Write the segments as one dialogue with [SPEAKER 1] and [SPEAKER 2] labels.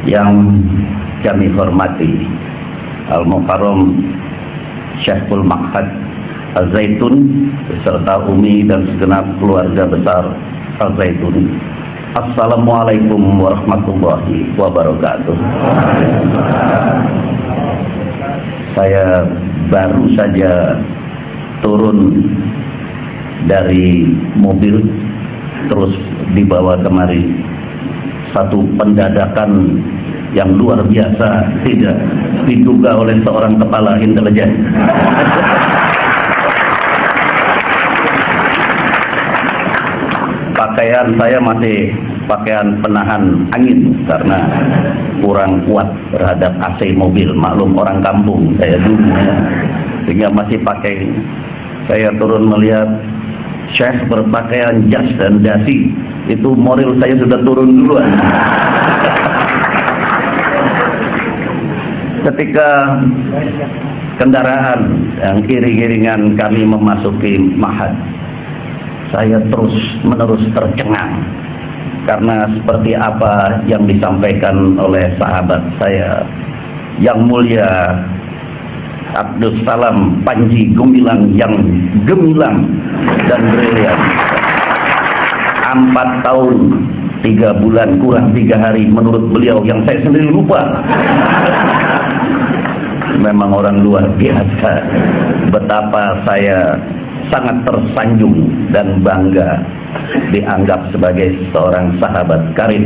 [SPEAKER 1] yang kami hormati Al-Mukarram Syekhul Ma'had Al-Zaitun beserta Umi dan segenap keluarga besar Al-Zaitun. Assalamualaikum warahmatullahi wabarakatuh. Saya baru saja turun dari mobil terus dibawa kemari. Satu pendadakan yang luar biasa tidak diduga oleh seorang kepala intelijen. Pakaian saya masih pakaian penahan angin karena kurang kuat terhadap AC mobil. Maklum orang kampung saya dulu ya. Sehingga masih pakai. Saya turun melihat Syekh berpakaian jas dan dasi, itu moral saya sudah turun duluan. Ketika kendaraan yang iring-iringan kami memasuki Ma'had, saya terus menerus tercengang karena seperti apa yang disampaikan oleh sahabat saya yang mulia Abdus Salam Panji Gumilang yang gemilang dan brilian. 4 tahun 3 bulan kurang 3 hari menurut beliau yang saya sendiri lupa. Memang orang luar biasa. Betapa saya sangat tersanjung dan bangga dianggap sebagai seorang sahabat karib.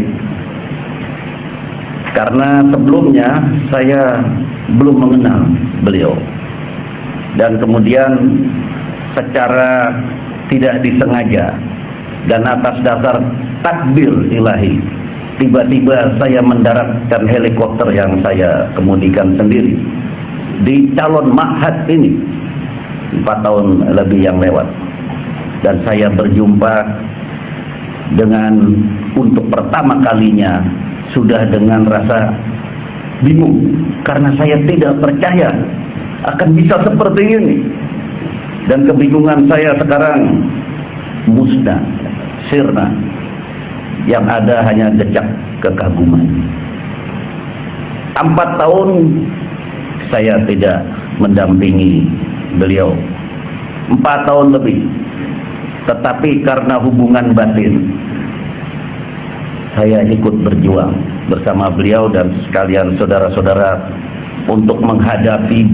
[SPEAKER 1] Karena sebelumnya saya belum mengenal beliau. Dan kemudian secara tidak disengaja dan atas dasar takdir ilahi, tiba-tiba saya mendaratkan helikopter yang saya kemudikan sendiri di calon Ma'had ini 4 tahun lebih yang lewat. Dan saya berjumpa dengan untuk pertama kalinya sudah dengan rasa bingung karena saya tidak percaya akan bisa seperti ini. Dan kebingungan saya sekarang musnah, sirna. Yang ada hanya decak kekaguman. 4 tahun saya tidak mendampingi beliau, 4 tahun lebih. Tetapi karena hubungan batin, saya ikut berjuang bersama beliau dan sekalian saudara-saudara untuk menghadapi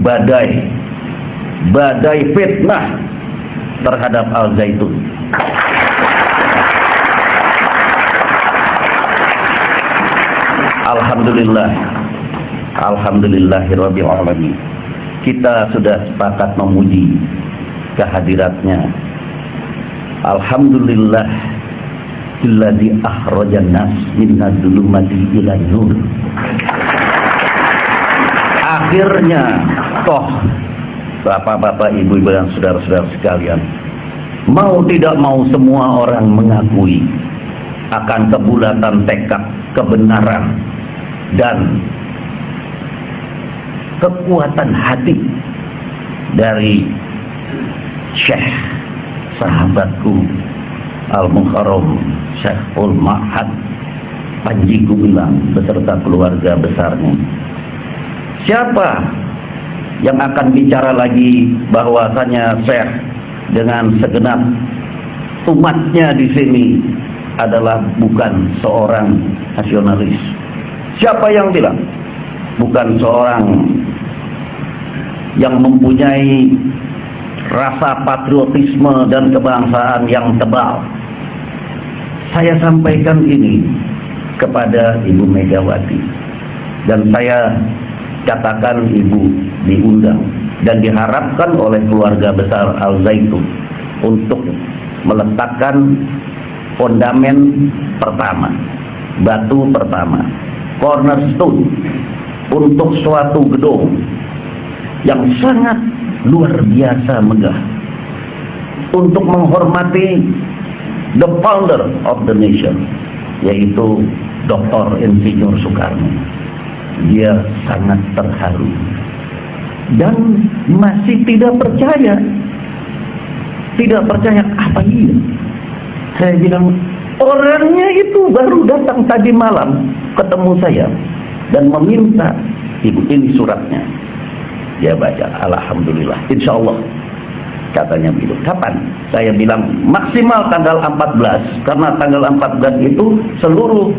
[SPEAKER 1] badai fitnah terhadap Al-Zaitun. Alhamdulillah, alhamdulillahirabbil alamin. Kita sudah sepakat memuji kehadiratnya. Alhamdulillah alladzi akhrajan nas minadz zulumati ilan nur. Akhirnya toh bapak-bapak, ibu-ibu dan saudara-saudara sekalian, mau tidak mau semua orang mengakui akan kebulatan tekad, kebenaran dan kekuatan hati dari Syekh sahabatku Al-Mukarram Syekhul Ma'had Panji Gumilang beserta keluarga besarnya. Siapa yang akan bicara lagi bahwasanya Syekh dengan segenap umatnya di sini adalah bukan seorang nasionalis? Siapa yang bilang? Bukan seorang yang mempunyai rasa patriotisme dan kebangsaan yang tebal. Saya sampaikan ini kepada Ibu Megawati dan saya katakan Ibu diundang dan diharapkan oleh keluarga besar Al-Zaitun untuk meletakkan fondamen pertama, batu pertama, cornerstone untuk suatu gedung yang sangat luar biasa megah untuk menghormati the founder of the nation, yaitu Dr. Insinyur Soekarno. Dia sangat terharu dan masih tidak percaya apa iya. Saya bilang, orangnya itu baru datang tadi malam ketemu saya dan meminta ibu, ini suratnya. Dia baca, alhamdulillah, insya Allah, katanya begitu. Kapan? Saya bilang maksimal tanggal 14, karena tanggal 14 itu seluruh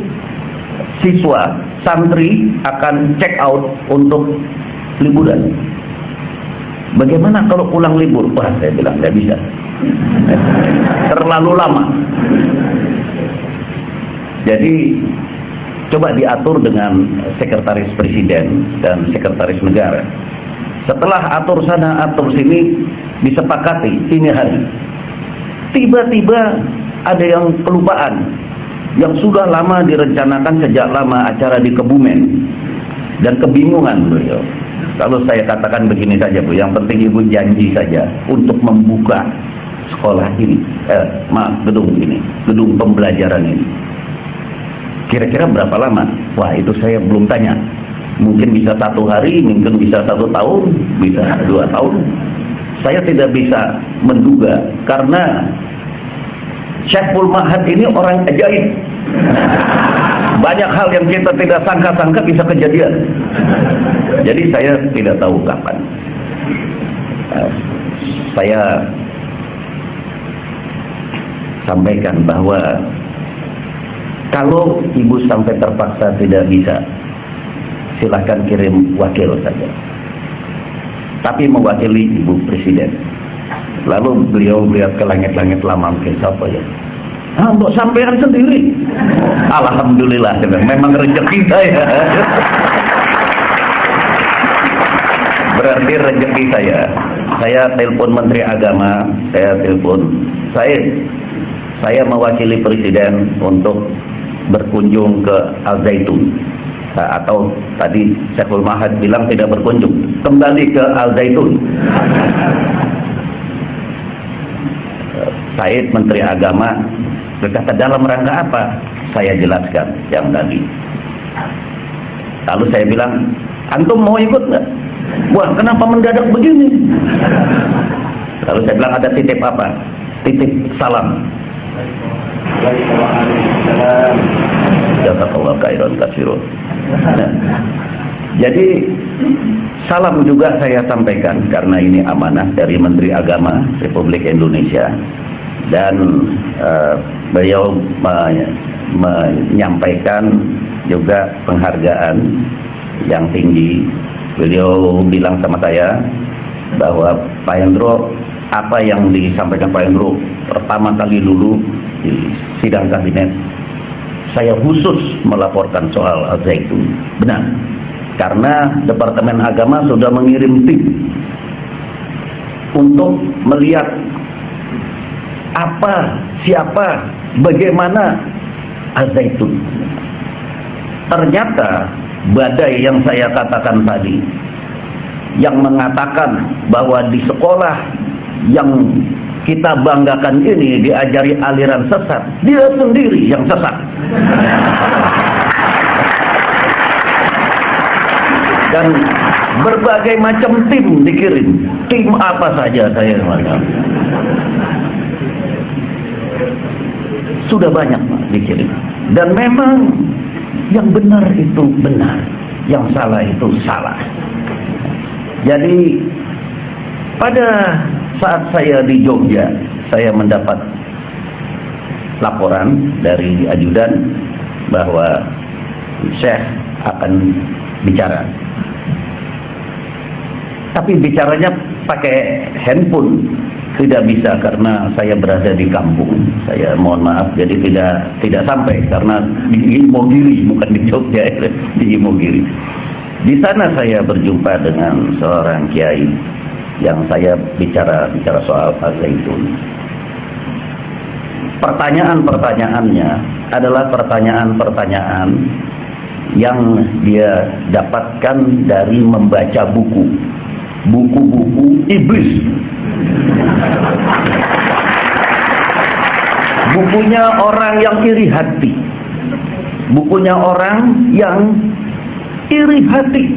[SPEAKER 1] siswa santri akan check out untuk liburan. Bagaimana kalau pulang libur? Wah, saya bilang nggak bisa, terlalu lama. Jadi coba diatur dengan sekretaris presiden dan sekretaris negara. Setelah atur sana atur sini, disepakati ini hari. Tiba-tiba ada yang kelupaan, yang sudah lama direncanakan sejak lama acara di Kebumen, dan kebingungan beliau. Kalau saya katakan begini saja Bu, yang penting ibu janji saja untuk membuka sekolah ini, gedung ini, gedung pembelajaran ini. Kira-kira berapa lama? Wah, itu saya belum tanya. Mungkin bisa 1 hari, mungkin bisa 1 tahun, bisa 2 tahun. Saya tidak bisa menduga, karena Syekhul Mahad ini orang ajaib. Banyak hal yang kita tidak sangka-sangka bisa kejadian. Jadi saya tidak tahu kapan. Saya sampaikan bahwa kalau ibu sampai terpaksa tidak bisa, silahkan kirim wakil saja, tapi mewakili ibu presiden. Lalu beliau melihat ke langit-langit lama, mungkin siapa ya? Untuk sampean sendiri. Alhamdulillah, memang rezeki saya. Berarti rezeki saya. Saya telepon Menteri Agama, saya mewakili presiden untuk berkunjung ke Al Zaitun. Atau tadi Syekhul Mahad bilang tidak berkunjung, kembali ke Al Zaitun. Said Menteri Agama berkata, dalam rangka apa? Saya jelaskan yang tadi. Lalu saya bilang, antum mau ikut nggak? Wah, kenapa mendadak begini? Lalu saya bilang, ada titip apa? Titip salam. Jazakallah khairan katsirun. Nah, jadi salam juga saya sampaikan, karena ini amanah dari Menteri Agama Republik Indonesia, dan beliau menyampaikan juga penghargaan yang tinggi. Beliau bilang sama saya bahwa Pak Hendro, apa yang disampaikan Pak Hendro pertama kali dulu di sidang kabinet, saya khusus melaporkan soal Al Zaitun. Benar, karena Departemen Agama sudah mengirim tim untuk melihat apa, siapa, bagaimana Al Zaitun. Ternyata badai yang saya katakan tadi, yang mengatakan bahwa di sekolah yang kita banggakan ini diajari aliran sesat, dia sendiri yang sesat. Dan berbagai macam tim dikirim. Tim apa saja saya makan. Sudah banyak dikirim. Dan memang yang benar itu benar, yang salah itu salah. Jadi pada saat saya di Jogja, saya mendapat laporan dari ajudan bahwa Syekh akan bicara. Tapi bicaranya pakai handphone, tidak bisa karena saya berada di kampung. Saya mohon maaf, jadi tidak sampai karena di Imogiri, bukan di Jogja, di Imogiri. Di sana saya berjumpa dengan seorang kiai yang saya bicara soal Al Zaitun. Pertanyaan-pertanyaannya adalah pertanyaan-pertanyaan yang dia dapatkan dari membaca buku-buku iblis. Bukunya orang yang iri hati. Bukunya orang yang iri hati.